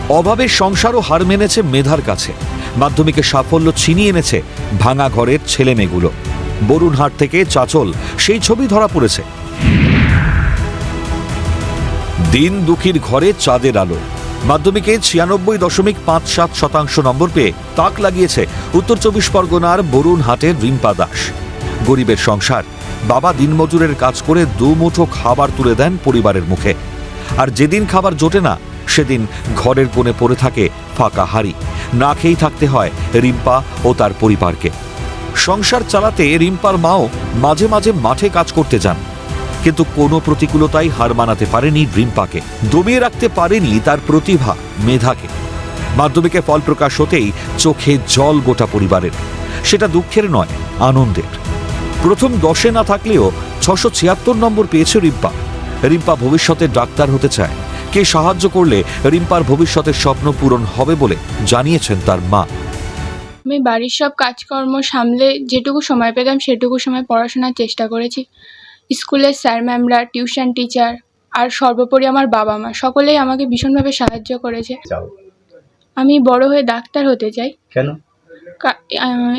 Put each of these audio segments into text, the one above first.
অভাবের সংসারও হার মেনেছে মেধার কাছে। মাধ্যমিকে সাফল্য ছিনিয়ে এনেছে ভাঙা ঘরের ছেলে মেয়েগুলো। বরুণহাট থেকে চাচল সেই ছবি ধরা পড়েছে। দিন দুঃখীর ঘরে চাঁদের আলো। মাধ্যমিকে 96.57% নম্বর পেয়ে তাক লাগিয়েছে উত্তর 24 পরগনার বরুণহাটের রিম্পা দাস। গরিবের সংসার, বাবা দিনমজুরের কাজ করে দুমুঠো খাবার তুলে দেন পরিবারের মুখে। আর যেদিন খাবার জোটে না, সেদিন ঘরের কোণে পড়ে থাকে ফাঁকা হাড়ি। না খেয়েই থাকতে হয় রিম্পা ও তার পরিবারকে। সংসার চালাতে রিম্পার মাও মাঝে মাঝে মাঠে কাজ করতে যান, কিন্তু কোনো প্রতিকূলতাই হার মানাতে পারেনি রিম্পাকে, দমিয়ে রাখতে পারেনি তার প্রতিভা, মেধাকে। মাধ্যমিকে ফল প্রকাশ হতেই চোখে জল গোটা পরিবারের। সেটা দুঃখের নয়, আনন্দের। প্রথম 10-এ না থাকলেও 676 নম্বর পেয়েছে রিম্পা। রিম্পা ভবিষ্যতে ডাক্তার হতে চায়। কে সাহায্য করলে রিম্পার ভবিষ্যতের স্বপ্ন পূরণ হবে বলে জানিয়েছেন তার মা। আমি বাড়ির সব কাজকর্ম সামলে যেটুকু সময় পেতাম সেটুকু সময় পড়াশোনার চেষ্টা করেছি। স্কুলের স্যার ম্যামরা, টিউশন টিচার আর সর্বোপরি আমার বাবা মা সকলেই আমাকে ভীষণভাবে সাহায্য করেছে। আমি বড় হয়ে ডাক্তার হতে চাই। কেন?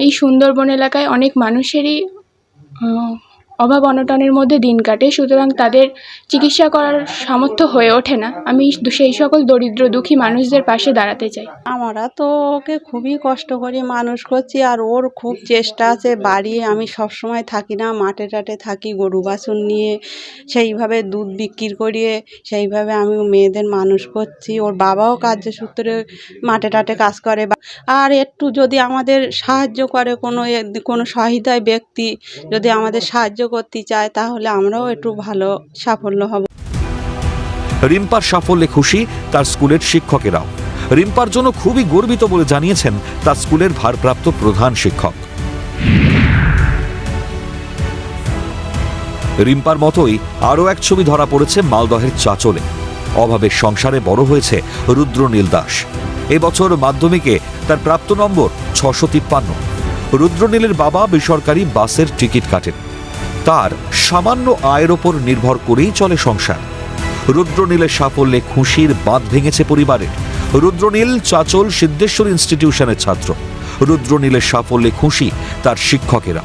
এই সুন্দরবন এলাকায় অনেক মানুষেরই অভাব অনটনের মধ্যে দিন কাটে, সুতরাং তাদের চিকিৎসা করার সামর্থ্য হয়ে ওঠে না। আমি সেই সকল দরিদ্র দুঃখী মানুষদের পাশে দাঁড়াতে চাই। আমরা তো ওকে খুবই কষ্ট করে মানুষ করছি, আর ওর খুব চেষ্টা আছে। বাড়ি আমি সব সময় থাকি না, মাঠে টাটে থাকি গরু বাছুর নিয়ে, সেইভাবে দুধ বিক্রি করিয়ে সেইভাবে আমি মেয়েদের মানুষ করছি। ওর বাবাও কার্যসূত্রে মাঠে টাটে কাজ করে। আর একটু যদি আমাদের সাহায্য করে, কোনো সহায়তায় ব্যক্তি যদি আমাদের সাহায্য করতে চায়, তাহলে আমরাও একটু ভালো সাফল্য হব। রিম্পার সাফল্যে খুশি তার স্কুলের শিক্ষকেরাও। রিম্পার জন্য খুবই গর্বিত বলে জানিয়েছেন তার স্কুলের ভারপ্রাপ্ত প্রধান শিক্ষক। রিম্পার মতোই আরও এক ছবি ধরা পড়েছে মালদহের চাচলে। অভাবের সংসারে বড় হয়েছে রুদ্রনীল দাস। এবছর মাধ্যমিকে তার প্রাপ্ত নম্বর 653। রুদ্রনীলের বাবা বেসরকারি বাসের টিকিট কাটেন। তার সামান্য আয়ের ওপর নির্ভর করেই চলে সংসার। রুদ্রনীলের সাফল্যে খুশির বাঁধ ভেঙেছে পরিবারের। রুদ্রনীল চাচল সিদ্ধেশ্বর ইনস্টিটিউশনের ছাত্র। রুদ্রনীলের সাফল্যে খুশি তার শিক্ষকেরা।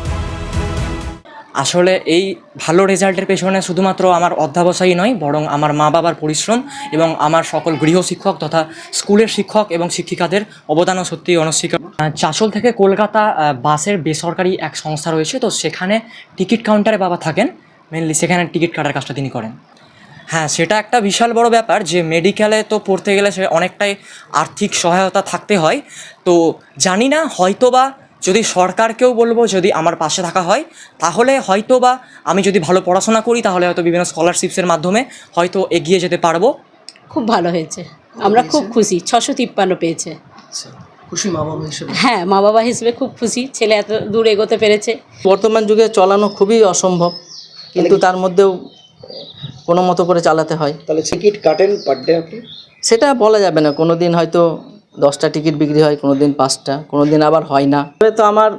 আসলে এই ভালো রেজাল্টের পেছনে শুধুমাত্র আমার অধ্যাবসায়ই নয়, বরং আমার মা বাবার পরিশ্রম এবং আমার সকল গৃহশিক্ষক তথা স্কুলের শিক্ষক এবং শিক্ষিকাদের অবদানও সত্যিই অনস্বীকার্য। চাচল থেকে কলকাতা বাসের বেসরকারি এক সংস্থা রয়েছে, তো সেখানে টিকিট কাউন্টারে বাবা থাকেন। মেনলি সেখানে টিকিট কাটার কাজটা তিনি করেন। হ্যাঁ, সেটা একটা বিশাল বড় ব্যাপার যে মেডিকেলে তো পড়তে গেলে সে অনেকটাই আর্থিক সহায়তা থাকতে হয়। তো জানি না, হয়তোবা যদি সরকারকেও বলবো, যদি আমার পাশে থাকা হয়, তাহলে হয়তো বা আমি যদি ভালো পড়াশোনা করি, তাহলে হয়তো বিভিন্ন স্কলারশিপসের মাধ্যমে হয়তো এগিয়ে যেতে পারবো। খুব ভালো হয়েছে, আমরা খুব খুশি। 653 পেয়েছে। খুশি মা বাবা হিসেবে? হ্যাঁ, মা বাবা হিসেবে খুব খুশি, ছেলে এত দূর এগোতে পেরেছে। বর্তমান যুগে চলানো খুবই অসম্ভব, কিন্তু তার মধ্যেও কোনো মতো করে চালাতে হয়। তাহলে টিকিট কাটেন পার ডে আপনি? সেটা বলা যাবে না, কোনো দিন হয়তো 10টা টিকিট বিক্রি হয়, কোনো দিন 5টা, কোনো দিন আবার হয় না। তবে তো আমার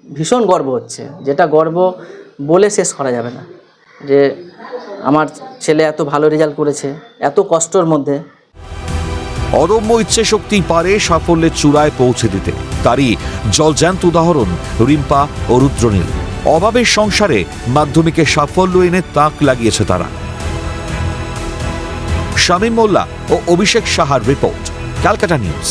ভীষণ গর্ব হচ্ছে, যেটা গর্ব বলে শেষ করা যাবে না, যে আমার ছেলে এত ভালো রেজাল্ট করেছে এত কষ্টের মধ্যে। অদম্য ইচ্ছে শক্তি পারে সাফল্যের চূড়ায় পৌঁছে দিতে। তারই জলজ্যান্ত উদাহরণ রিম্পা ও রুদ্রনীল। অভাবের সংসারে মাধ্যমিকে সাফল্য এনে তাক লাগিয়েছে তারা। শামীম মোল্লা ও অভিষেক সাহার রিপোর্ট, ক্যালকাটা নিউজ।